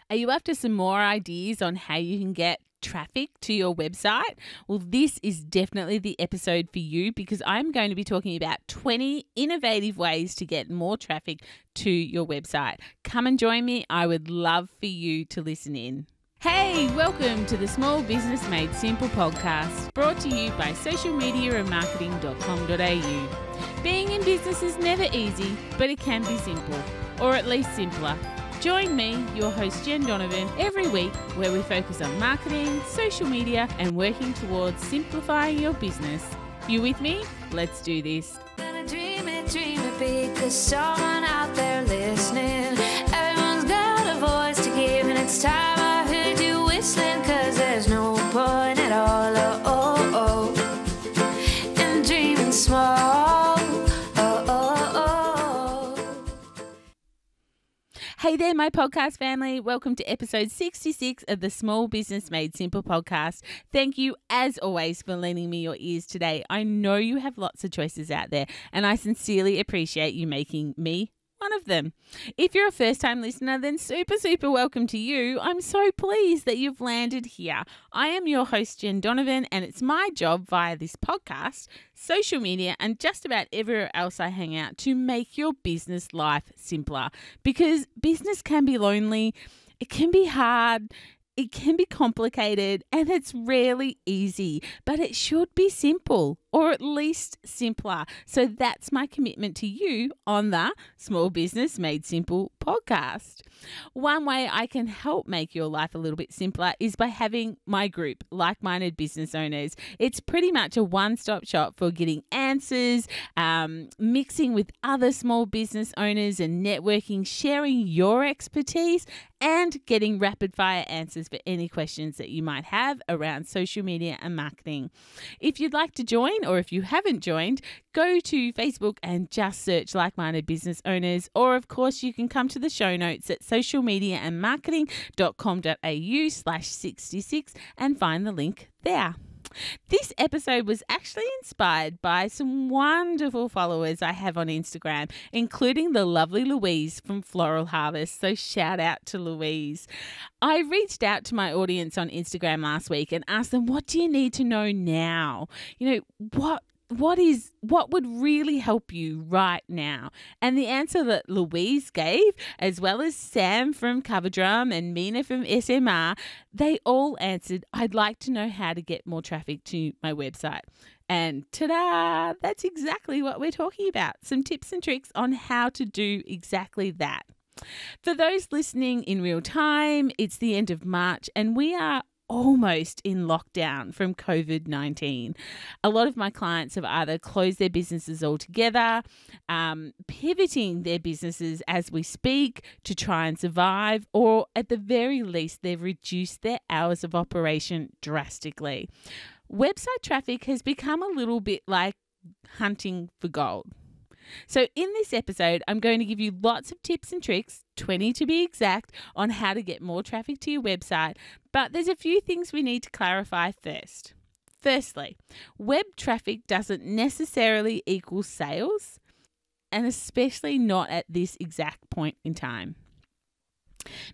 Are you after some more ideas on how you can get traffic to your website? Well, this is definitely the episode for you because I'm going to be talking about 20 innovative ways to get more traffic to your website. Come and join me. I would love for you to listen in. Hey, welcome to the Small Business Made Simple podcast, brought to you by socialmediaandmarketing.com.au. Being in business is never easy, but it can be simple, or at least simpler. Join me, your host Jen Donovan, every week where we focus on marketing, social media, and working towards simplifying your business. You with me? Let's do this. Gonna dream it big, 'cause someone out there listening. Everyone's got a voice to give, and it's time I heard you whistling, 'cause there's no point at all, in dreaming small. Hey there, my podcast family. Welcome to episode 66 of the Small Business Made Simple podcast. Thank you, as always, for lending me your ears today. I know you have lots of choices out there, and I sincerely appreciate you making me one of them. If you're a first-time listener, then super welcome to you. I'm so pleased that you've landed here. I am your host, Jen Donovan, and it's my job via this podcast, social media, and just about everywhere else I hang out to make your business life simpler. Because business can be lonely, it can be hard, it can be complicated, and it's rarely easy, but it should be simple, or at least simpler. So that's my commitment to you on the Small Business Made Simple podcast. One way I can help make your life a little bit simpler is by having my group, Like-Minded Business Owners. It's pretty much a one-stop shop for getting answers, mixing with other small business owners and networking, sharing your expertise, and getting rapid-fire answers for any questions that you might have around social media and marketing. If you'd like to join, or if you haven't joined, go to Facebook and just search Like-Minded Business Owners, or of course you can come to the show notes at socialmediaandmarketing.com.au/66 and find the link there. This episode was actually inspired by some wonderful followers I have on Instagram, including the lovely Louise from Floral Harvest. So shout out to Louise. I reached out to my audience on Instagram last week and asked them, what do you need to know now? What would really help you right now? And the answer that Louise gave, as well as Sam from CoverDrum and Mina from SMR, they all answered, I'd like to know how to get more traffic to my website. And ta-da, that's exactly what we're talking about. Some tips and tricks on how to do exactly that. For those listening in real time, it's the end of March and we are almost in lockdown from COVID-19. A lot of my clients have either closed their businesses altogether, pivoting their businesses as we speak to try and survive, or at the very least, they've reduced their hours of operation drastically. Website traffic has become a little bit like hunting for gold. So in this episode, I'm going to give you lots of tips and tricks, 20 to be exact, on how to get more traffic to your website. But there's a few things we need to clarify first. Firstly, web traffic doesn't necessarily equal sales, and especially not at this exact point in time.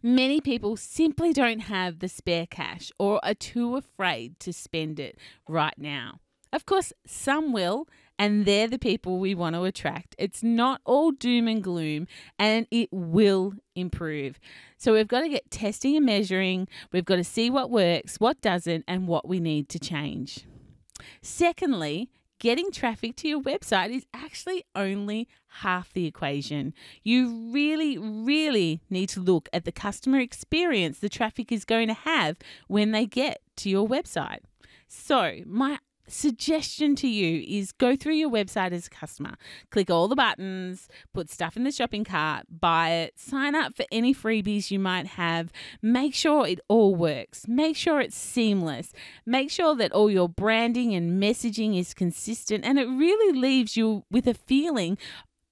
Many people simply don't have the spare cash or are too afraid to spend it right now. Of course, some will, and they're the people we want to attract. It's not all doom and gloom, and it will improve. So we've got to get testing and measuring. We've got to see what works, what doesn't, and what we need to change. Secondly, getting traffic to your website is actually only half the equation. You really need to look at the customer experience the traffic is going to have when they get to your website. So my suggestion to you is go through your website as a customer, click all the buttons, put stuff in the shopping cart, buy it, sign up for any freebies you might have, make sure it all works, make sure it's seamless, make sure that all your branding and messaging is consistent, and it really leaves you with a feeling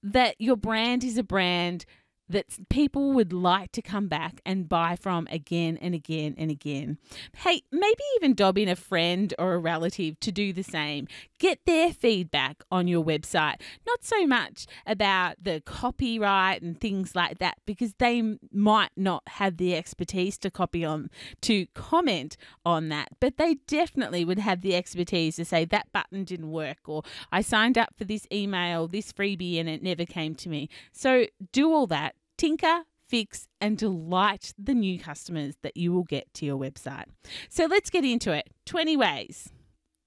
that your brand is a brand that people would like to come back and buy from again and again and again. Hey, maybe even dob in a friend or a relative to do the same. Get their feedback on your website. Not so much about the copyright and things like that, because they might not have the expertise to comment on that, but they definitely would have the expertise to say that button didn't work, or I signed up for this email, this freebie, and it never came to me. So do all that. Tinker, fix, and delight the new customers that you will get to your website. So let's get into it. 20 ways.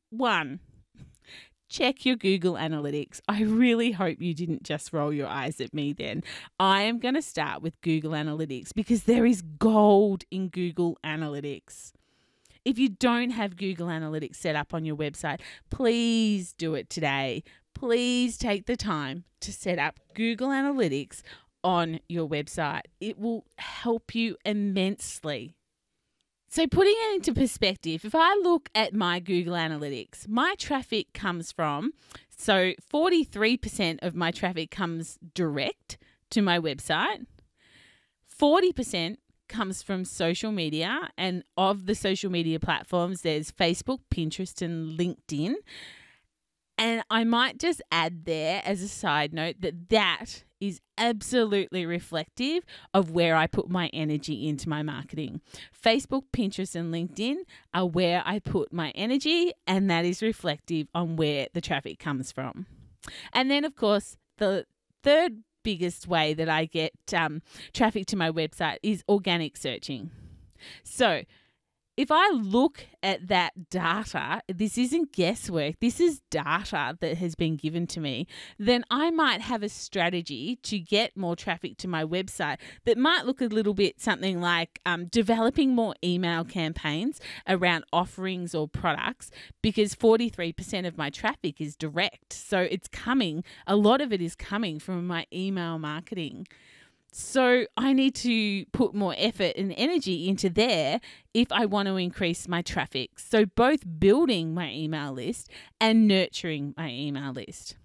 1. Check your Google Analytics. I really hope you didn't just roll your eyes at me then. I am going to start with Google Analytics because there is gold in Google Analytics. If you don't have Google Analytics set up on your website, please do it today. Please take the time to set up Google Analytics on your website. It will help you immensely. So putting it into perspective, if I look at my Google Analytics, my traffic comes from, 43% of my traffic comes direct to my website, 40% comes from social media, and of the social media platforms, there's Facebook, Pinterest, and LinkedIn. And I might just add there as a side note that is absolutely reflective of where I put my energy into my marketing. Facebook, Pinterest, and LinkedIn are where I put my energy, and that is reflective on where the traffic comes from. And then, of course, the third biggest way that I get traffic to my website is organic searching. So if I look at that data, this isn't guesswork, this is data that has been given to me, then I might have a strategy to get more traffic to my website that might look a little bit something like developing more email campaigns around offerings or products, because 43% of my traffic is direct. So a lot of it is coming from my email marketing. So I need to put more effort and energy into there if I want to increase my traffic. So both building my email list and nurturing my email list.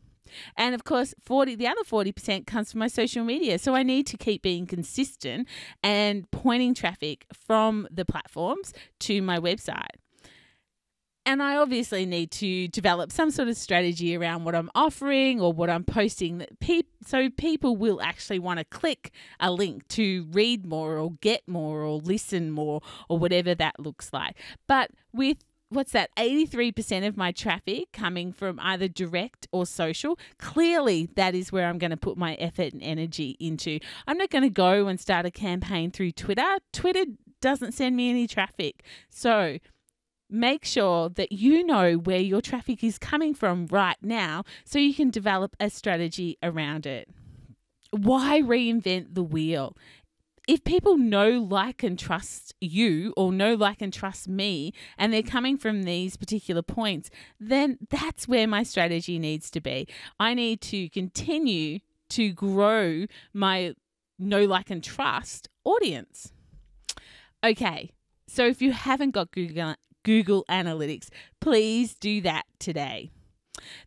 And of course, the other 40% comes from my social media. So I need to keep being consistent and pointing traffic from the platforms to my website. And I obviously need to develop some sort of strategy around what I'm offering or what I'm posting so people will actually want to click a link to read more or get more or listen more or whatever that looks like. But with 83% of my traffic coming from either direct or social, clearly that is where I'm going to put my effort and energy into. I'm not going to go and start a campaign through Twitter. Twitter doesn't send me any traffic. So make sure that you know where your traffic is coming from right now so you can develop a strategy around it. Why reinvent the wheel? If people know, like, and trust you, or know, like, and trust me, and they're coming from these particular points, then that's where my strategy needs to be. I need to continue to grow my know, like, and trust audience. Okay, so if you haven't got Google Analytics, please do that today.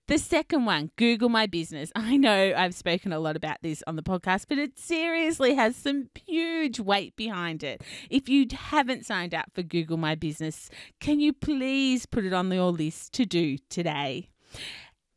The second one, Google My Business. I know I've spoken a lot about this on the podcast, but it seriously has some huge weight behind it. If you haven't signed up for Google My Business, can you please put it on your list to do today?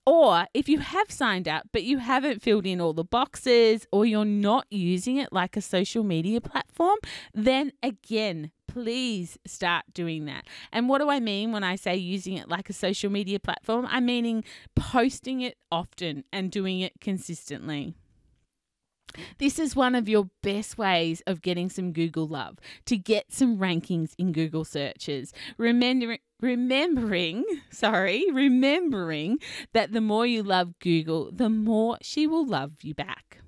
Or if you have signed up, but you haven't filled in all the boxes, or you're not using it like a social media platform, then again, please start doing that. And what do I mean when I say using it like a social media platform? I'm meaning posting it often and doing it consistently. This is one of your best ways of getting some Google love, to get some rankings in Google searches. Remembering that the more you love Google, the more she will love you back.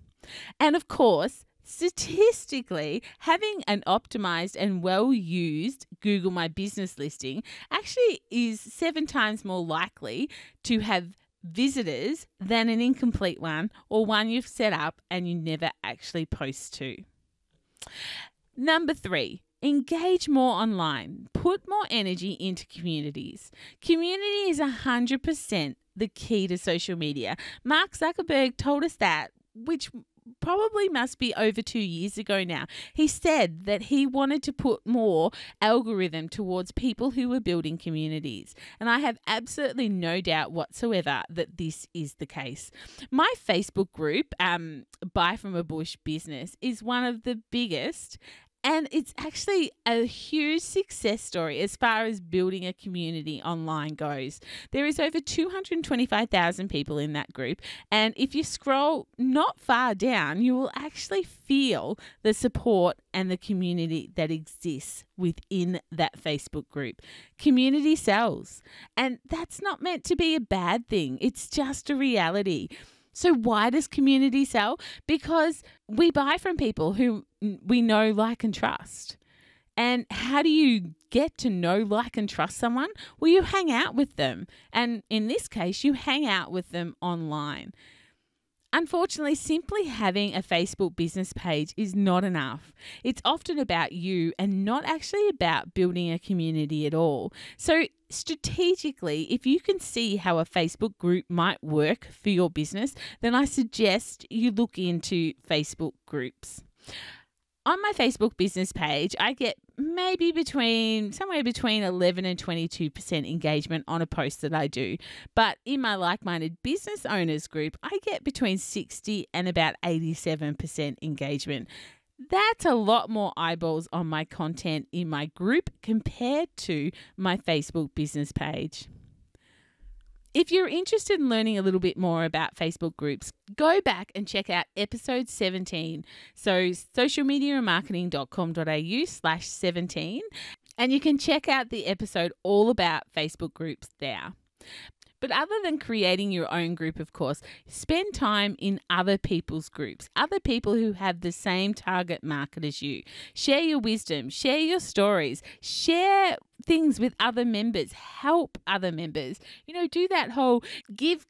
And of course, statistically, having an optimized and well-used Google My Business listing actually is 7 times more likely to have visitors than an incomplete one, or one you've set up and you never actually post to. Number 3, engage more online. Put more energy into communities. Community is 100% the key to social media. Mark Zuckerberg told us that, which probably must be over 2 years ago now. He said that he wanted to put more algorithm towards people who were building communities. And I have absolutely no doubt whatsoever that this is the case. My Facebook group, Buy From a Bush Business, is one of the biggest, and it's actually a huge success story as far as building a community online goes. There is over 225,000 people in that group. And if you scroll not far down, you will actually feel the support and the community that exists within that Facebook group. Community sells. And that's not meant to be a bad thing. It's just a reality. So why does community sell? Because we buy from people who we know, like, and trust. And how do you get to know, like, and trust someone? Well, you hang out with them. And in this case, you hang out with them online. Unfortunately, simply having a Facebook business page is not enough. It's often about you and not actually about building a community at all. So strategically, if you can see how a Facebook group might work for your business, then I suggest you look into Facebook groups. On my Facebook business page, I get maybe somewhere between 11 and 22% engagement on a post that I do. But in my like-minded business owners group, I get between 60 and about 87% engagement. That's a lot more eyeballs on my content in my group compared to my Facebook business page. If you're interested in learning a little bit more about Facebook groups, go back and check out episode 17. So socialmediamarketing.com.au/17, and you can check out the episode all about Facebook groups there. But other than creating your own group, of course, spend time in other people's groups, other people who have the same target market as you. Share your wisdom, share your stories, share things with other members, help other members. Do that whole give,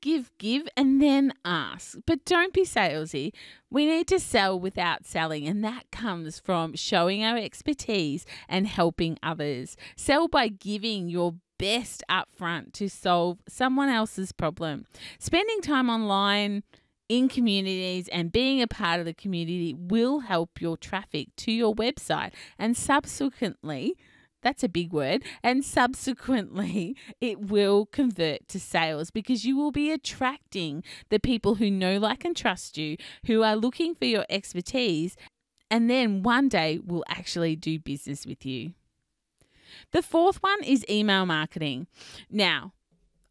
and then ask. But don't be salesy. We need to sell without selling, and that comes from showing our expertise and helping others. Sell by giving your best up front to solve someone else's problem. Spending time online in communities and being a part of the community will help your traffic to your website, and subsequently, that's a big word, and subsequently it will convert to sales, because you will be attracting the people who know, like, and trust you, who are looking for your expertise, and then one day will actually do business with you. The fourth one is email marketing. Now,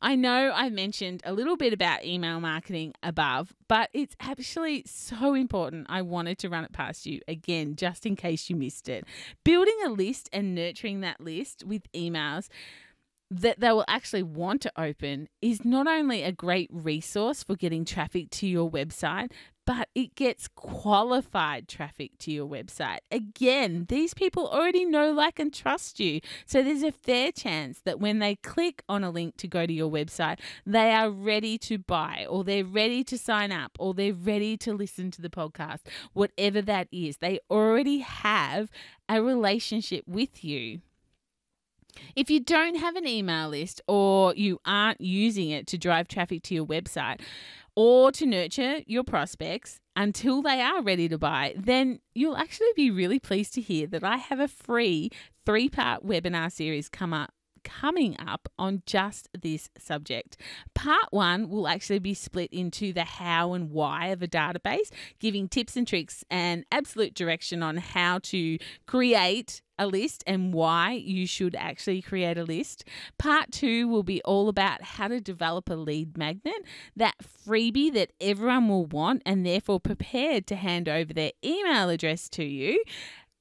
I know I mentioned a little bit about email marketing above, but it's actually so important. I wanted to run it past you again, just in case you missed it. Building a list and nurturing that list with emails that they will actually want to open is not only a great resource for getting traffic to your website, but it gets qualified traffic to your website. Again, these people already know, like, and trust you. So there's a fair chance that when they click on a link to go to your website, they are ready to buy, or they're ready to sign up, or they're ready to listen to the podcast. Whatever that is, they already have a relationship with you. If you don't have an email list, or you aren't using it to drive traffic to your website or to nurture your prospects until they are ready to buy, then you'll actually be really pleased to hear that I have a free 3-part webinar series coming up on just this subject. Part 1 will actually be split into the how and why of a database, giving tips and tricks and absolute direction on how to create a list and why you should actually create a list. Part 2 will be all about how to develop a lead magnet, that freebie that everyone will want and therefore prepared to hand over their email address to you,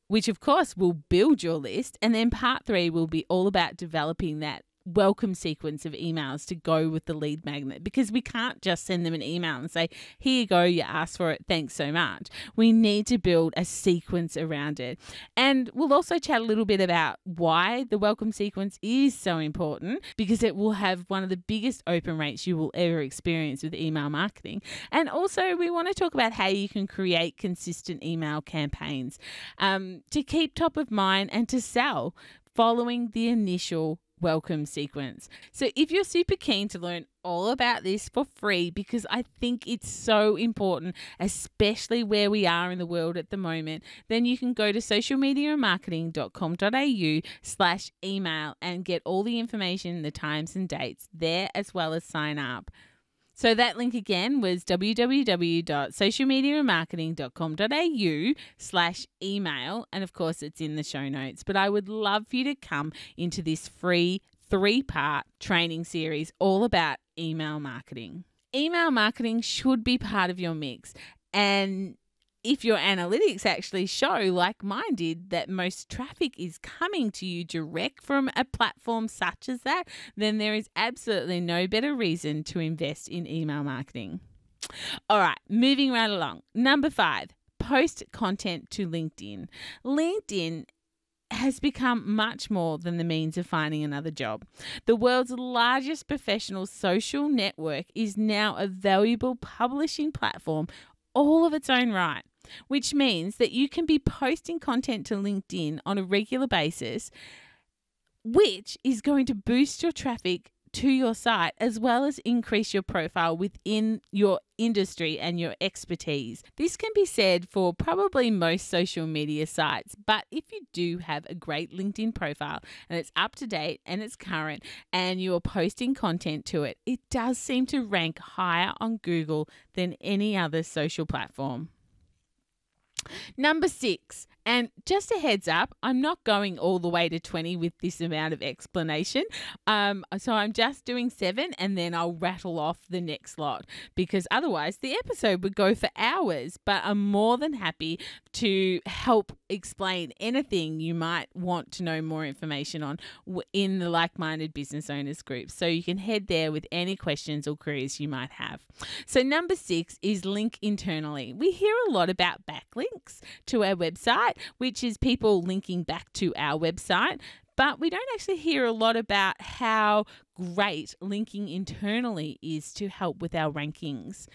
which of course will build your list. And then part 3 will be all about developing that welcome sequence of emails to go with the lead magnet, because we can't just send them an email and say, here you go, you asked for it, thanks so much. We need to build a sequence around it. And we'll also chat a little bit about why the welcome sequence is so important, because it will have one of the biggest open rates you will ever experience with email marketing. And also we want to talk about how you can create consistent email campaigns to keep top of mind and to sell following the initial welcome sequence. So if you're super keen to learn all about this for free, because I think it's so important, especially where we are in the world at the moment, then you can go to socialmediamarketing.com.au/email and get all the information, the times and dates there, as well as sign up. So that link again was www.socialmediamarketing.com.au/email. And of course, it's in the show notes. But I would love for you to come into this free 3-part training series all about email marketing. Email marketing should be part of your mix. And if your analytics actually show, like mine did, that most traffic is coming to you direct from a platform such as that, then there is absolutely no better reason to invest in email marketing. All right, moving right along. Number 5, post content to LinkedIn. LinkedIn has become much more than the means of finding another job. The world's largest professional social network is now a valuable publishing platform all of its own right, which means that you can be posting content to LinkedIn on a regular basis, which is going to boost your traffic to your site as well as increase your profile within your industry and your expertise. This can be said for probably most social media sites, but if you do have a great LinkedIn profile and it's up to date and it's current and you're posting content to it, it does seem to rank higher on Google than any other social platform. Number 6, and just a heads up, I'm not going all the way to 20 with this amount of explanation. So I'm just doing 7 and then I'll rattle off the next lot because otherwise the episode would go for hours. But I'm more than happy to help explain anything you might want to know more information on in the Like-Minded Business Owners group. So you can head there with any questions or queries you might have. So number 6 is link internally. We hear a lot about backlinks to our website, which is people linking back to our website. But we don't actually hear a lot about how great linking internally is to help with our rankings.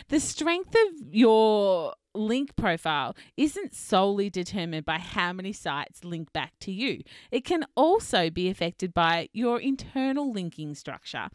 The strength of your link profile isn't solely determined by how many sites link back to you. It can also be affected by your internal linking structure.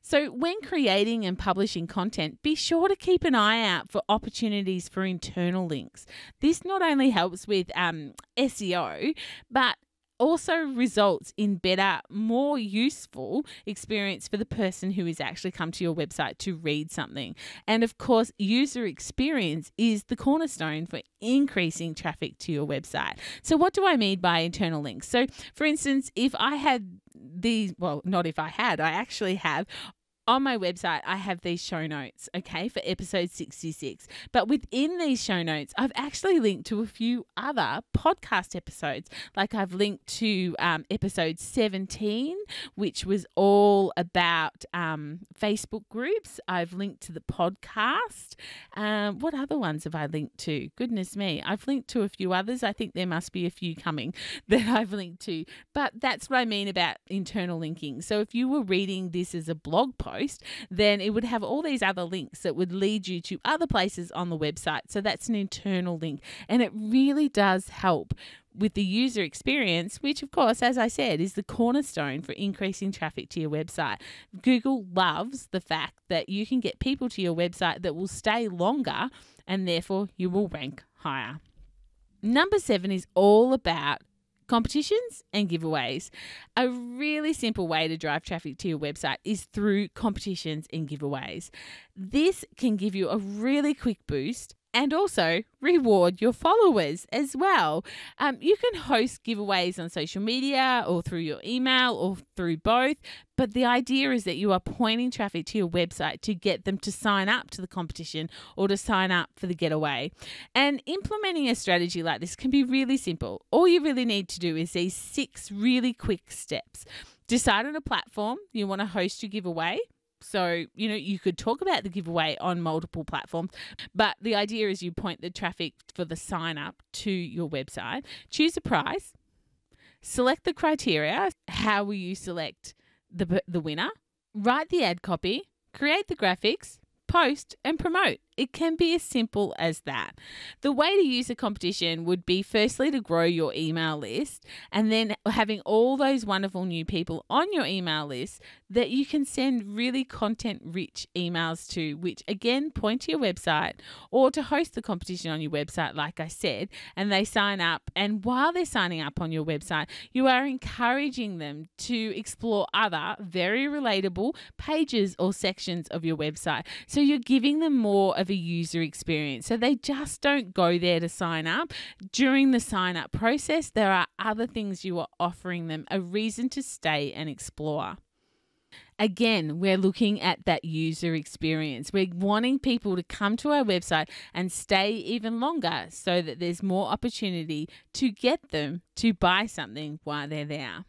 So when creating and publishing content, be sure to keep an eye out for opportunities for internal links. This not only helps with SEO, but also results in better, more useful experience for the person who has actually come to your website to read something. And of course, user experience is the cornerstone for increasing traffic to your website. So what do I mean by internal links? So for instance, if I had these, well, not if I had, I actually have, on my website, I have these show notes, okay, for episode 66. But within these show notes, I've actually linked to a few other podcast episodes. Like I've linked to episode 17, which was all about Facebook groups. I've linked to the podcast. What other ones have I linked to? Goodness me. I've linked to a few others. I think there must be a few coming that I've linked to. But that's what I mean about internal linking. So if you were reading this as a blog post, then it would have all these other links that would lead you to other places on the website. So that's an internal link. And it really does help with the user experience, which of course, as I said, is the cornerstone for increasing traffic to your website. Google loves the fact that you can get people to your website that will stay longer and therefore you will rank higher. Number 7 is all about competitions and giveaways. A really simple way to drive traffic to your website is through competitions and giveaways. This can give you a really quick boost and also reward your followers as well. You can host giveaways on social media or through your email or through both, but the idea is that you are pointing traffic to your website to get them to sign up to the competition or to sign up for the getaway. And implementing a strategy like this can be really simple. All you really need to do is these 6 really quick steps. Decide on a platform you want to host your giveaway. So, you could talk about the giveaway on multiple platforms, but the idea is you point the traffic for the sign up to your website. Choose a price, select the criteria. How will you select the winner? Write the ad copy, create the graphics, post and promote. It can be as simple as that. The way to use a competition would be firstly to grow your email list, and then having all those wonderful new people on your email list that you can send really content-rich emails to, which again point to your website, or to host the competition on your website, like I said, and they sign up. And while they're signing up on your website, you are encouraging them to explore other very relatable pages or sections of your website. So you're giving them more of a user experience. So they just don't go there to sign up. During the sign up process, there are other things you are offering them, a reason to stay and explore. Again, we're looking at that user experience. We're wanting people to come to our website and stay even longer so that there's more opportunity to get them to buy something while they're there.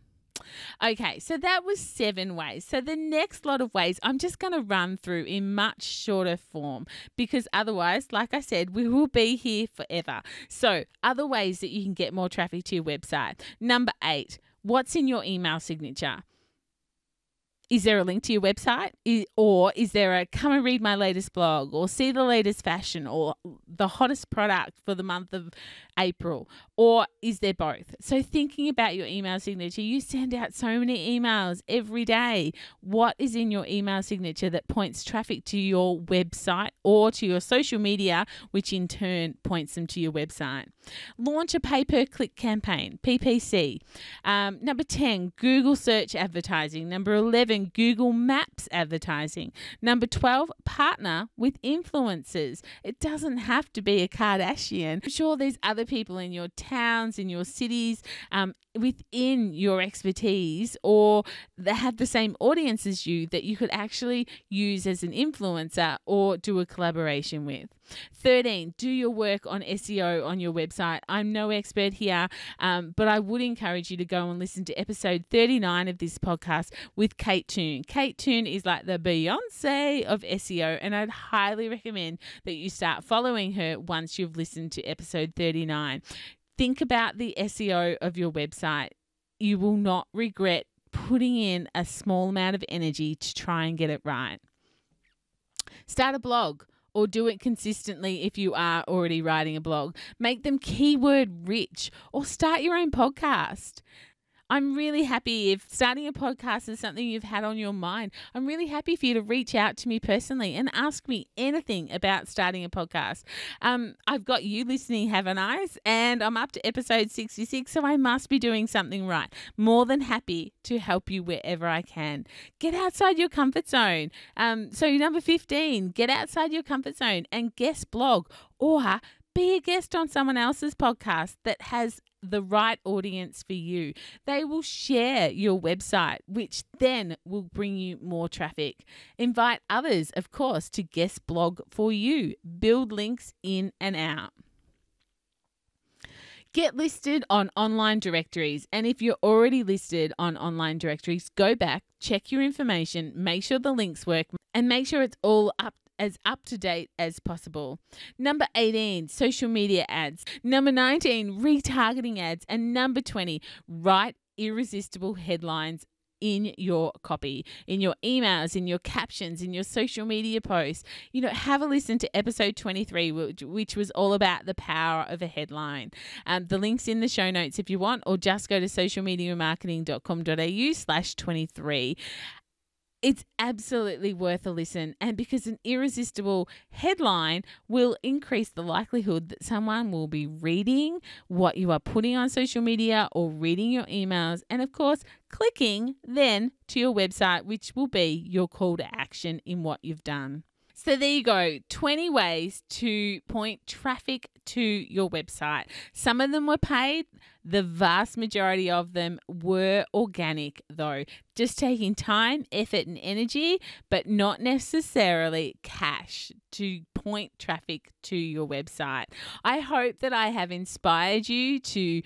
Okay, so that was 7 ways. So the next lot of ways I'm just going to run through in much shorter form, because otherwise, like I said, we will be here forever. So other ways that you can get more traffic to your website. Number 8, what's in your email signature? Is there a link to your website? Or is there a come and read my latest blog, or see the latest fashion, or the hottest product for the month of April? Or is there both? So thinking about your email signature, you send out so many emails every day. What is in your email signature that points traffic to your website or to your social media, which in turn points them to your website? Launch a pay-per-click campaign, PPC. Number 10, Google search advertising. Number 11, Google Maps advertising. Number 12, partner with influencers. It doesn't have to be a Kardashian. I'm sure there's other people in your towns, in your cities, within your expertise, or that have the same audience as you, that you could actually use as an influencer or do a collaboration with. 13, do your work on SEO on your website. I'm no expert here, but I would encourage you to go and listen to episode 39 of this podcast with Kate Toon. Kate Toon is like the Beyonce of SEO, and I'd highly recommend that you start following her once you've listened to episode 39. Think about the SEO of your website. You will not regret putting in a small amount of energy to try and get it right. Start a blog, or do it consistently if you are already writing a blog. Make them keyword rich, or start your own podcast. I'm really happy if starting a podcast is something you've had on your mind. I'm really happy for you to reach out to me personally and ask me anything about starting a podcast. I've got you listening, haven't I? And I'm up to episode 66, so I must be doing something right. More than happy to help you wherever I can. Get outside your comfort zone. So number 15, get outside your comfort zone and guest blog, or be a guest on someone else's podcast that has the right audience for you. They will share your website, which then will bring you more traffic. Invite others, of course, to guest blog for you. Build links in and out. Get listed on online directories. And if you're already listed on online directories, go back, check your information, make sure the links work, and make sure it's all as up to date as possible. Number 18, social media ads. Number 19, retargeting ads. And number 20, write irresistible headlines in your copy, in your emails, in your captions, in your social media posts. Have a listen to episode 23, which was all about the power of a headline. The link's in the show notes if you want, or just go to socialmediamarketing.com.au/23. It's absolutely worth a listen, and because an irresistible headline will increase the likelihood that someone will be reading what you are putting on social media or reading your emails, and of course clicking then to your website, which will be your call to action in what you've done. So there you go, 20 ways to point traffic to your website. Some of them were paid. The vast majority of them were organic, though, just taking time, effort, and energy, but not necessarily cash to point traffic to your website. I hope that I have inspired you to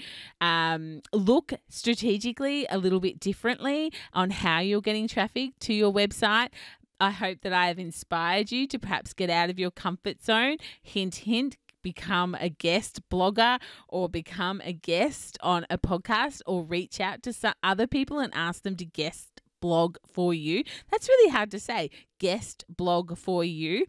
look strategically a little bit differently on how you're getting traffic to your website. I hope that I have inspired you to perhaps get out of your comfort zone. Hint, hint, become a guest blogger, or become a guest on a podcast, or reach out to some other people and ask them to guest blog for you. That's really hard to say, guest blog for you.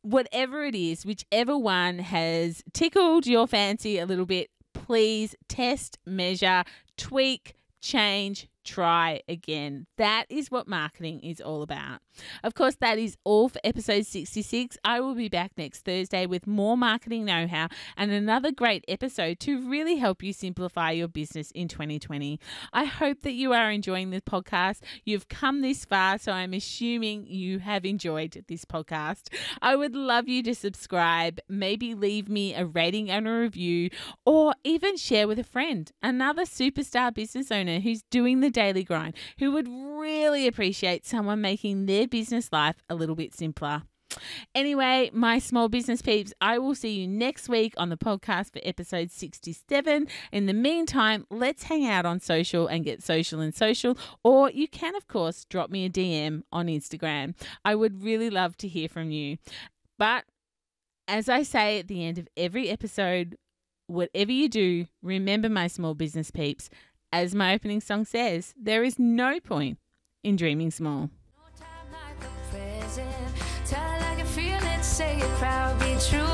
whatever it is, whichever one has tickled your fancy a little bit, please test, measure, tweak, change, try again. That is what marketing is all about. Of course, that is all for episode 66. I will be back next Thursday with more marketing know-how and another great episode to really help you simplify your business in 2020. I hope that you are enjoying this podcast. You've come this far, so I'm assuming you have enjoyed this podcast. I would love you to subscribe, maybe leave me a rating and a review, or even share with a friend, another superstar business owner who's doing the daily grind, who would really appreciate someone making their business life a little bit simpler. Anyway, my small business peeps, I will see you next week on the podcast for episode 67. In the meantime, let's hang out on social and get social and social, or you can, of course, drop me a DM on Instagram. I would really love to hear from you. But as I say at the end of every episode, whatever you do, remember, my small business peeps, as my opening song says, there is no point in dreaming small. No time like the present. Tell like you feel it, say it proud, be true.